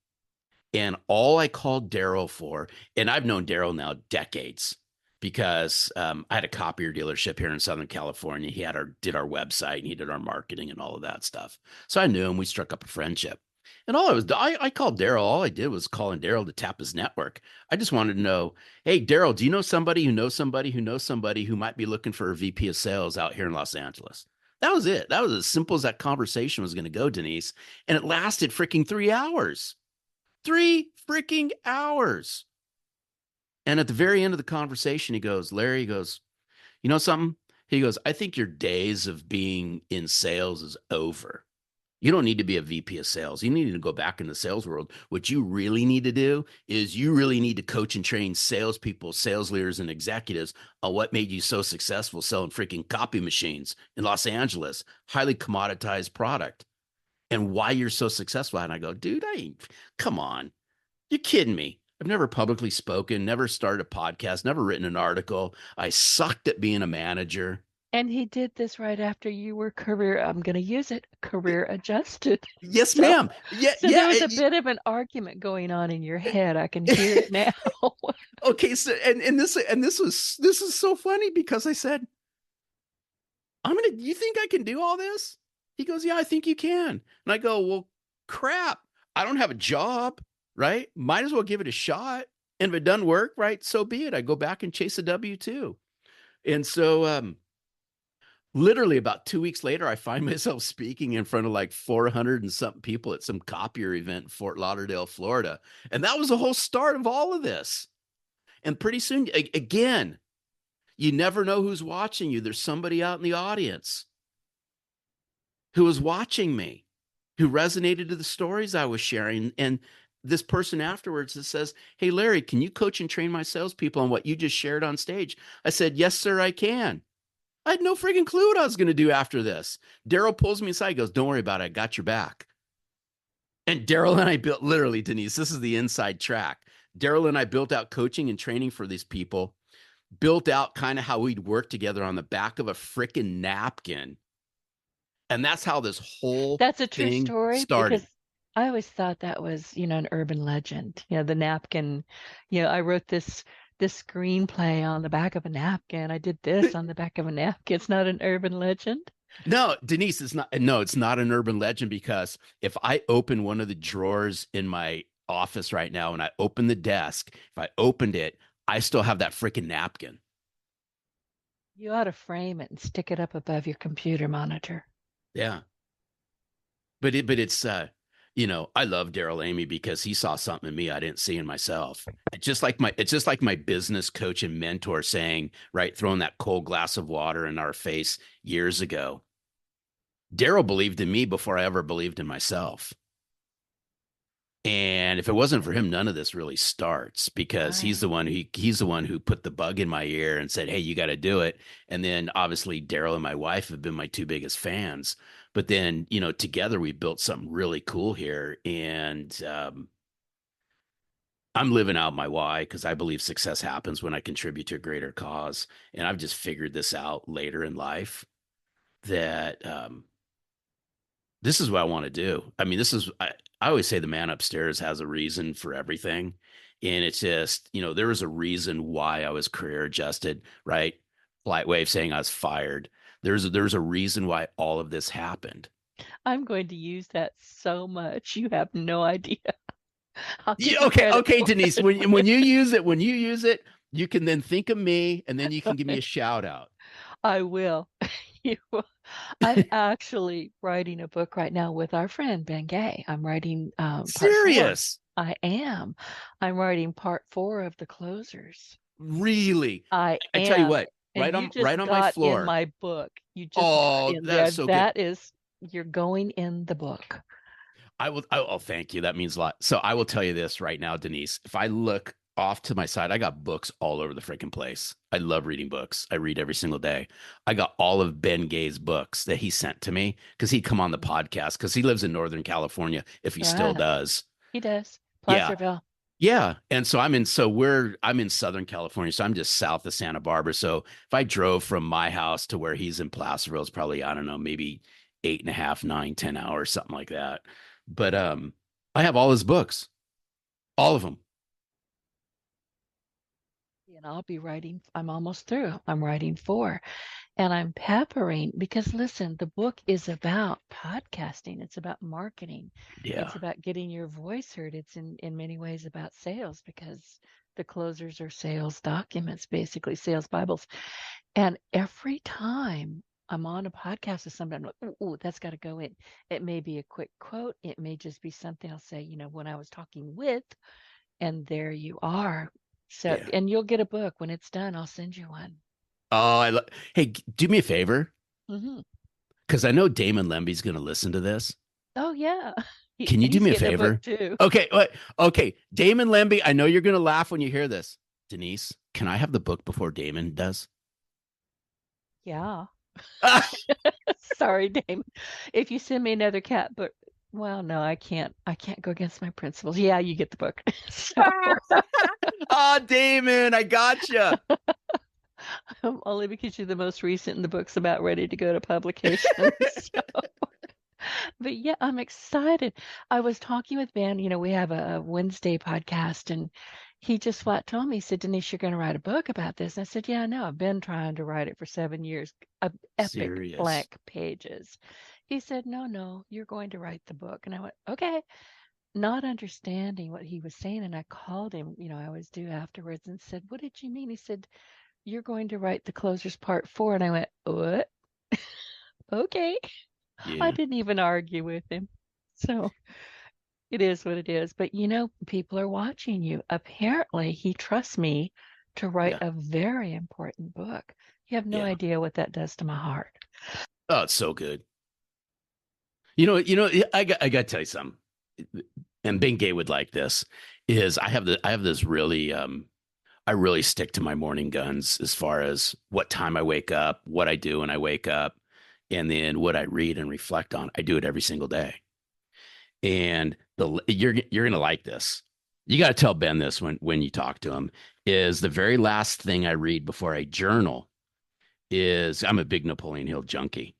And all I called Daryl for, and I've known Daryl now decades because I had a copier dealership here in Southern California. He did our website and he did our marketing and all of that stuff. So I knew him. We struck up a friendship. And I called Daryl. All I did was calling Daryl to tap his network. I just wanted to know, hey, Daryl, do you know somebody who knows somebody who knows somebody who might be looking for a VP of sales out here in Los Angeles? That was it. That was as simple as that conversation was going to go, Denise. And it lasted freaking 3 hours. 3 freaking hours. And at the very end of the conversation, he goes, Larry, he goes, you know something? He goes, I think your days of being in sales is over. You don't need to be a VP of sales. You need to go back in the sales world. What you really need to do is you really need to coach and train salespeople, sales leaders, and executives on what made you so successful selling freaking copy machines in Los Angeles, highly commoditized product, and why you're so successful. And I go, dude, come on. You're kidding me. I've never publicly spoken, never started a podcast, never written an article. I sucked at being a manager. And he did this right after you were I'm going to use it, career adjusted. Yes, So, ma'am. Yeah, so there yeah. was a bit of an argument going on in your head. I can hear it now. Okay, so this is so funny because I said, you think I can do all this? He goes, yeah, I think you can. And I go, well, crap. I don't have a job, right? Might as well give it a shot. And if it doesn't work, right, so be it. I go back and chase a W-2. And so literally about 2 weeks later, I find myself speaking in front of like 400 and something people at some copier event in Fort Lauderdale, Florida. And that was the whole start of all of this. And pretty soon, again, you never know who's watching you. There's somebody out in the audience who was watching me, who resonated to the stories I was sharing. And this person afterwards that says, hey, Larry, can you coach and train my salespeople on what you just shared on stage? I said, yes, sir, I can. I had no freaking clue what I was going to do after this. Daryl pulls me aside, goes, don't worry about it. I got your back. And Daryl and I built, literally, Denise, this is the inside track. Daryl and I built out coaching and training for these people, built out kind of how we'd work together on the back of a freaking napkin. And that's how this whole That's a true thing story started. because I always thought that was, an urban legend. The napkin. I wrote this screenplay on the back of a napkin. I did this on the back of a napkin. It's not an urban legend. No, Denise, it's not. No, it's not an urban legend because if I open one of the drawers in my office right now and I open the desk, if I opened it, I still have that freaking napkin. You ought to frame it and stick it up above your computer monitor. Yeah. But it's I love Daryl Amy because he saw something in me I didn't see in myself. It's just like my business coach and mentor saying, right, throwing that cold glass of water in our face years ago. Daryl believed in me before I ever believed in myself. And if it wasn't for him, none of this really starts because he's Right. the one he's the one who put the bug in my ear and said, "Hey, you got to do it." And then obviously Daryl and my wife have been my two biggest fans. But then together we built something really cool here, and I'm living out my why because I believe success happens when I contribute to a greater cause. And I've just figured this out later in life that this is what I want to do. I mean, I always say the man upstairs has a reason for everything. And it's just, there was a reason why I was career adjusted, right? Polite way of saying I was fired. There's a reason why all of this happened. I'm going to use that so much. You have no idea. I'll give Yeah, you okay, credit okay, for Denise. it. When you use it, you can then think of me and then you can give me a shout out. I will. You will. I'm actually writing a book right now with our friend Ben Gay. I'm writing part four. Serious. I am. I'm writing part four of The Closers. Really. I I tell you am. what, And right you on right just on my got in floor. my book. You just got Oh, in there. that's so good. That is, you're going in the book. I'll thank you. That means a lot. So I will tell you this right now, Denise. If I look off to my side, I got books all over the freaking place. I love reading books. I read every single day. I got all of Ben Gay's books that he sent to me because he'd come on the podcast because he lives in Northern California, if he still Right. does. He does. Yeah. Placerville. Yeah. And so I'm in Southern California. So I'm just south of Santa Barbara. So if I drove from my house to where he's in Placerville, it's probably, I don't know, maybe 8.5, 9, 10 hours, something like that. But I have all his books, all of them. And I'll be writing, I'm almost through. I'm writing four. And I'm peppering because listen, the book is about podcasting. It's about marketing. It's Yeah. about getting your voice heard. It's in many ways about sales because the closers are sales documents, basically sales Bibles. And every time I'm on a podcast with somebody, I'm like, ooh, that's got to go in. It may be a quick quote. It may just be something I'll say, when I was talking with, and there you are. So, Yeah. and you'll get a book when it's done. I'll send you one. Oh, hey, do me a favor Hmm. because I know Damon Lemby's going to listen to this. Oh yeah. Can you do He's me a getting a book favor? too. Okay. Okay. Damon Lemby, I know you're going to laugh when you hear this. Denise, can I have the book before Damon does? Yeah. Sorry, Damon. If you send me another cat book, well, no, I can't. I can't go against my principles. Yeah, you get the book. So Oh, Damon, I gotcha. only because you're the most recent and the book's about ready to go to publication. So, but yeah, I'm excited. I was talking with Ben, we have a Wednesday podcast, and he just flat told me, he said, Denise, you're going to write a book about this. And I said, yeah, I know. I've been trying to write it for 7 years, epic Serious. blank pages. He said, no, no, you're going to write the book. And I went, okay, not understanding what he was saying. And I called him, I always do afterwards, and said, what did you mean? He said, you're going to write the closers part four. And I went, what? Okay. I Yeah. didn't even argue with him. So it is what it is. But people are watching you. Apparently, he trusts me to write Yeah. a very important book. You have no Yeah. idea what that does to my heart. Oh, it's so good. I got to tell you something. And Ben Gay would like this is I have this really I really stick to my morning guns as far as what time I wake up, what I do when I wake up, and then what I read and reflect on. I do it every single day. And you're gonna like this. You got to tell Ben this when you talk to him. Is the very last thing I read before I journal is I'm a big Napoleon Hill junkie,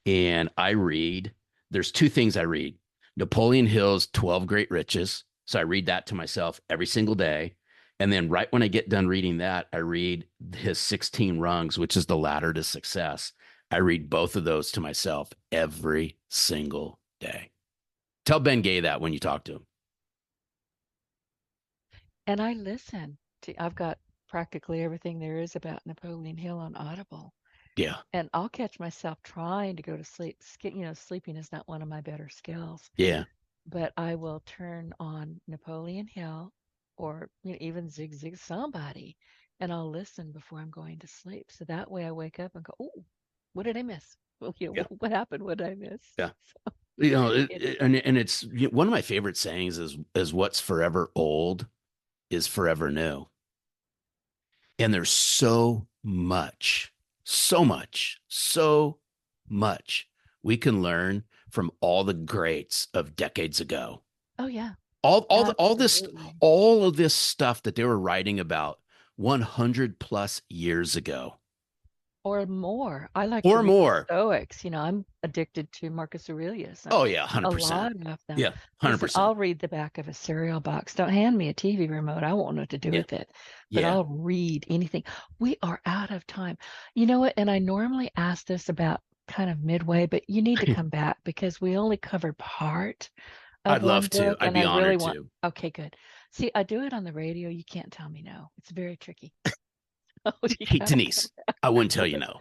and I read. There's two things I read: Napoleon Hill's 12 Great Riches. So I read that to myself every single day. And then right when I get done reading that, I read his 16 Rungs, which is the ladder to success. I read both of those to myself every single day. Tell Ben Gay that when you talk to him. And I listen I've got practically everything there is about Napoleon Hill on Audible. Yeah. And I'll catch myself trying to go to sleep. Sleeping is not one of my better skills. Yeah. but I will turn on Napoleon Hill or even Zig Zig somebody, and I'll listen before I'm going to sleep. So that way I wake up and go, "Oh, what did I miss? Well, Yeah. what happened? What did I miss?" Yeah. So it is. And it's one of my favorite sayings is what's forever old is forever new. And there's so much we can learn from all the greats of decades ago. Oh yeah, All this absolutely. all of this stuff that they were writing about 100 plus years ago Or more. I like to or read the more. Stoics. I'm addicted to Marcus Aurelius. Oh yeah, A 100%. lot of them. Yeah, Listen, 100%. I'll read the back of a cereal box. Don't hand me a TV remote. I won't know what to do Yeah. with it. But Yeah. I'll read anything. We are out of time. You know what? And I normally ask this about kind of midway, but you need to come back because we only covered part of I'd one love to. book, I'd and I be really honored want. to. Okay, good. See, I do it on the radio. You can't tell me no. It's very tricky. Oh, you Hey, gotta come Denise, I wouldn't tell with you it. no.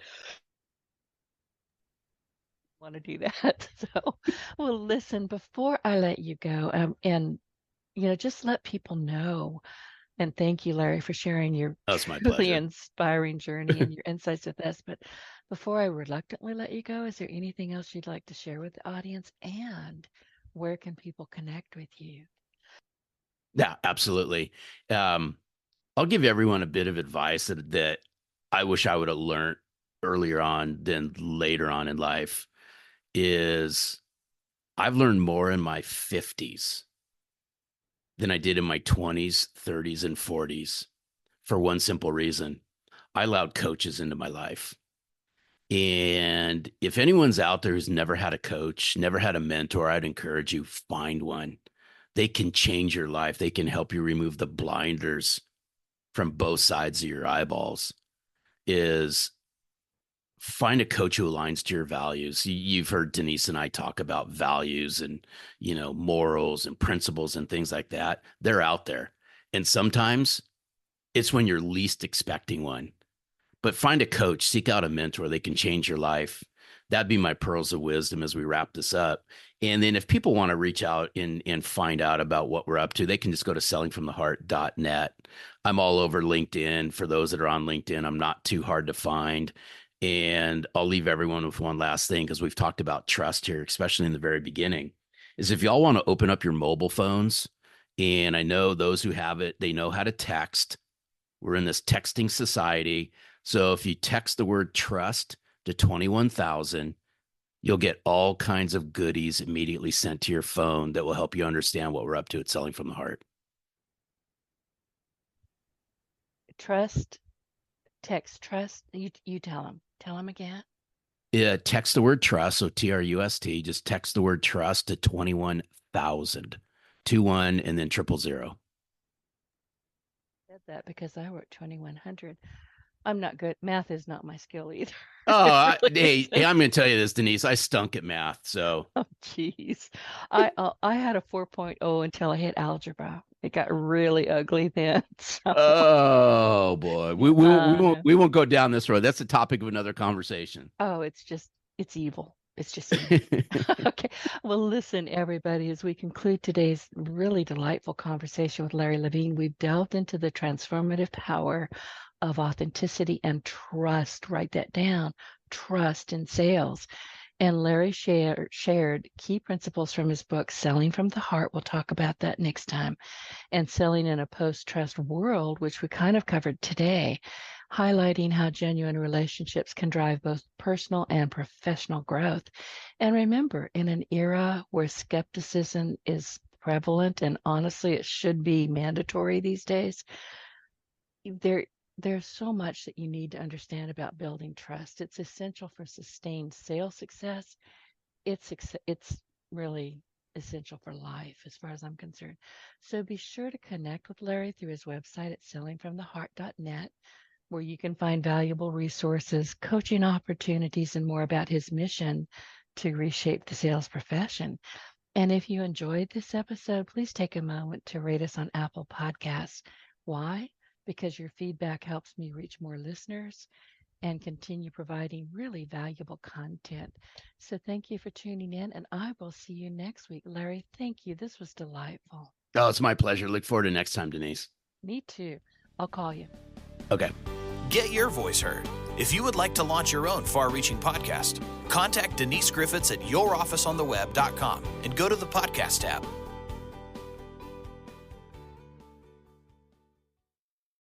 Want to do that. So, well, listen, before I let you go, and just let people know. And thank you, Larry, for sharing your That's my truly pleasure. inspiring journey and your insights with us. But before I reluctantly let you go, is there anything else you'd like to share with the audience? And where can people connect with you? Yeah, absolutely. Um, I'll give everyone a bit of advice that I wish I would have learned earlier on than later on in life is I've learned more in my 50s than I did in my 20s, 30s, and 40s for one simple reason. I allowed coaches into my life. And if anyone's out there who's never had a coach, never had a mentor, I'd encourage you find one. They can change your life. They can help you remove the blinders from both sides of your eyeballs. Is find a coach who aligns to your values. You've heard Denise and I talk about values and, morals and principles and things like that. They're out there. And sometimes it's when you're least expecting one. But find a coach, seek out a mentor. They can change your life. That'd be my pearls of wisdom as we wrap this up. And then if people want to reach out and find out about what we're up to, they can just go to sellingfromtheheart.net. I'm all over LinkedIn. For those that are on LinkedIn, I'm not too hard to find. And I'll leave everyone with one last thing because we've talked about trust here, especially in the very beginning, is if y'all want to open up your mobile phones, and I know those who have it, they know how to text. We're in this texting society. So if you text the word trust to 21,000, you'll get all kinds of goodies immediately sent to your phone that will help you understand what we're up to at Selling from the Heart. Trust, text, trust. You tell them. Tell them again. Yeah, text the word trust, so TRUST, just text the word trust to 21,000, 21 and then 000. Said that because I work 2100. I'm not good. Math is not my skill either. Oh, It really hey, isn't. I'm going to tell you this, Denise. I stunk at math. So, Oh, jeez. I had a 4.0 until I hit algebra. It got really ugly then. So, oh boy, uh, we won't go down this road. That's the topic of another conversation. oh, it's evil. It's just evil. Okay. Well, listen, everybody, as we conclude today's really delightful conversation with Larry Levine, we've delved into the transformative power of authenticity and trust. Write that down. Trust in sales. And Larry shared key principles from his book, Selling from the Heart. We'll talk about that next time. And Selling in a Post-Trust World, which we kind of covered today, highlighting how genuine relationships can drive both personal and professional growth. And remember, in an era where skepticism is prevalent, and honestly, it should be mandatory these days, there there's so much that you need to understand about building trust. It's essential for sustained sales success. It's really essential for life as far as I'm concerned. So be sure to connect with Larry through his website at sellingfromtheheart.net, where you can find valuable resources, coaching opportunities, and more about his mission to reshape the sales profession. And if you enjoyed this episode, please take a moment to rate us on Apple Podcasts. Why? Because your feedback helps me reach more listeners. and continue providing really valuable content. So thank you for tuning in, and I will see you next week. Larry, thank you. This was delightful. Oh, it's my pleasure. Look forward to next time, Denise. Me too. I'll call you. Okay. Get your voice heard. If you would like to launch your own far-reaching podcast, contact Denise Griffitts at yourofficeontheweb.com and go to the podcast tab.